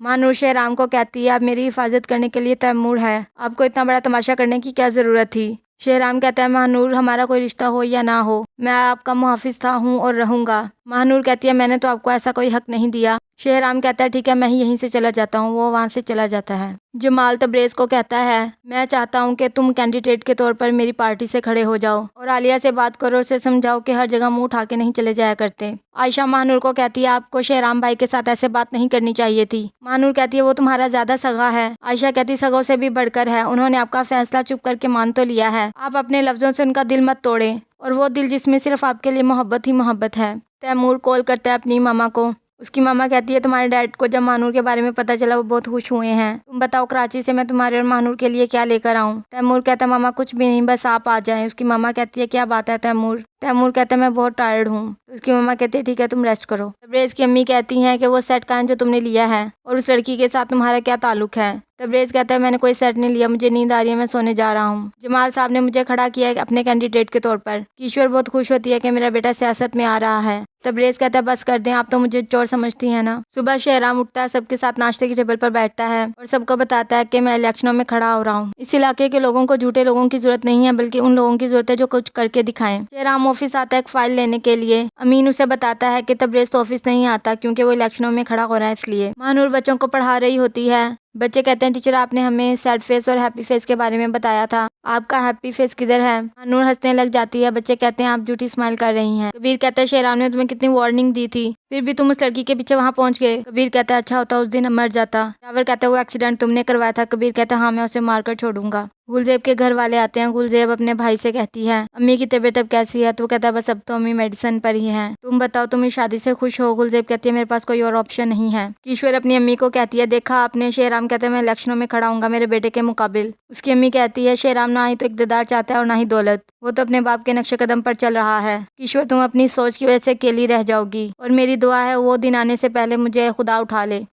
महानूर शेहराम को कहती है, आप मेरी हिफाजत करने के लिए तैमूर है, आपको इतना बड़ा तमाशा करने की क्या ज़रूरत थी। शेहराम कहता है, महानूर हमारा कोई रिश्ता हो या ना हो, मैं आपका मुहाफिज था, हूँ और रहूँगा। महानूर कहती है, मैंने तो आपको ऐसा कोई हक नहीं दिया। शेहराम कहता है, ठीक है, मैं ही यहीं से चला जाता हूँ। वो वहाँ से चला जाता है। जमाल तबरेज़ को कहता है, मैं चाहता हूँ कि तुम कैंडिडेट के तौर पर मेरी पार्टी से खड़े हो जाओ और आलिया से बात करो, उसे समझाओ कि हर जगह मुंह उठा के नहीं चले जाया करते। आयशा महानूर को कहती है, आपको शेहराम भाई के साथ ऐसे बात नहीं करनी चाहिए थी। महानूर कहती है, वो तुम्हारा ज़्यादा सगा है। आयशा कहती, सगों से भी बढ़कर है, उन्होंने आपका फैसला चुप करके मान तो लिया है, आप अपने लफ्ज़ों से उनका दिल मत तोड़ें, और वो दिल जिसमें सिर्फ आपके लिए मोहब्बत ही मोहब्बत है। तैमूर कॉल करता है अपनी मामा को। उसकी मामा कहती है, तुम्हारे डैड को जब महानूर के बारे में पता चला वो बहुत खुश हुए हैं, तुम बताओ कराची से मैं तुम्हारे और महानूर के लिए क्या लेकर आऊँ। तैमूर कहता है, मामा कुछ भी नहीं, बस आप आ जाएं। उसकी मामा कहती है, क्या बात है तैमूर। तैमूर कहता है, मैं बहुत टायर्ड हूँ। तो उसकी मामा कहती है, ठीक है तुम रेस्ट करो। तबरेज़ की अम्मी कहती हैं कि वो सेट कहाँ है जो तुमने लिया है, और उस लड़की के साथ तुम्हारा क्या ताल्लुक है। तबरेज़ कहता है, मैंने कोई सेट नहीं लिया, मुझे नींद आ रही है, मैं सोने जा रहा हूँ। जमाल साहब ने मुझे खड़ा किया है अपने कैंडिडेट के तौर पर। ईश्वर बहुत खुश होती है कि मेरा बेटा सियासत में आ रहा है। तबरेज़ कहता है, बस कर दें, आप तो मुझे चोर समझती हैं ना। सुबह शेहराम उठता है, सबके साथ नाश्ते की टेबल पर बैठता है और सबको बताता है कि मैं इलेक्शनों में खड़ा हो रहा हूँ। इस इलाके के लोगों को झूठे लोगों की जरूरत नहीं है, बल्कि उन लोगों की जरूरत है जो कुछ करके दिखाएं। शेहराम ऑफिस आता है एक फाइल लेने के लिए। अमीन उसे बताता है कि तबरेज़ तो ऑफिस नहीं आता क्योंकि वो इलेक्शनों में खड़ा हो रहा है इसलिए। महानूर बच्चों को पढ़ा रही होती है। बच्चे कहते हैं, टीचर आपने हमें सैड फेस और हैप्पी फेस के बारे में बताया था, आपका हैप्पी फेस किधर है। महानूर हंसने लग जाती है। बच्चे कहते हैं, आप झूठी स्माइल कर रही हैं। कबीर कहता है, शेहराम ने तुम्हें कितनी वार्निंग दी थी, फिर भी तुम उस लड़की के पीछे वहाँ पहुँच गए। कबीर कहता है, अच्छा होता उस दिन मर जाता। जावर कहता है, वो एक्सीडेंट तुमने करवाया था। कबीर कहता है, हाँ मैं उसे मारकर छोड़ूंगा। गुलजेब के घर वाले आते हैं। गुलजेब अपने भाई से कहती है, अम्मी की तबीयत अब कैसी है। तो वो कहता है, बस अब तो अम्मी मेडिसिन पर ही है, तुम बताओ तुम इस शादी से खुश हो। गुलजेब कहती है, मेरे पास कोई और ऑप्शन नहीं है। ईश्वर अपनी अम्मी को कहती है, देखा आपने। शेहराम कहता है, मैं इलेक्शनों में खड़ा हूँगा मेरे बेटे के मुकाबिल। उसकी अम्मी कहती है, शेहराम ना ही तो इक़्तिदार चाहता है और ना ही दौलत, वो तो अपने बाप के नक्शे कदम पर चल रहा है। ईश्वर तुम अपनी सोच की वजह से अकेली रह जाओगी और मेरी दुआ है वो दिन आने से पहले मुझे खुदा उठा ले।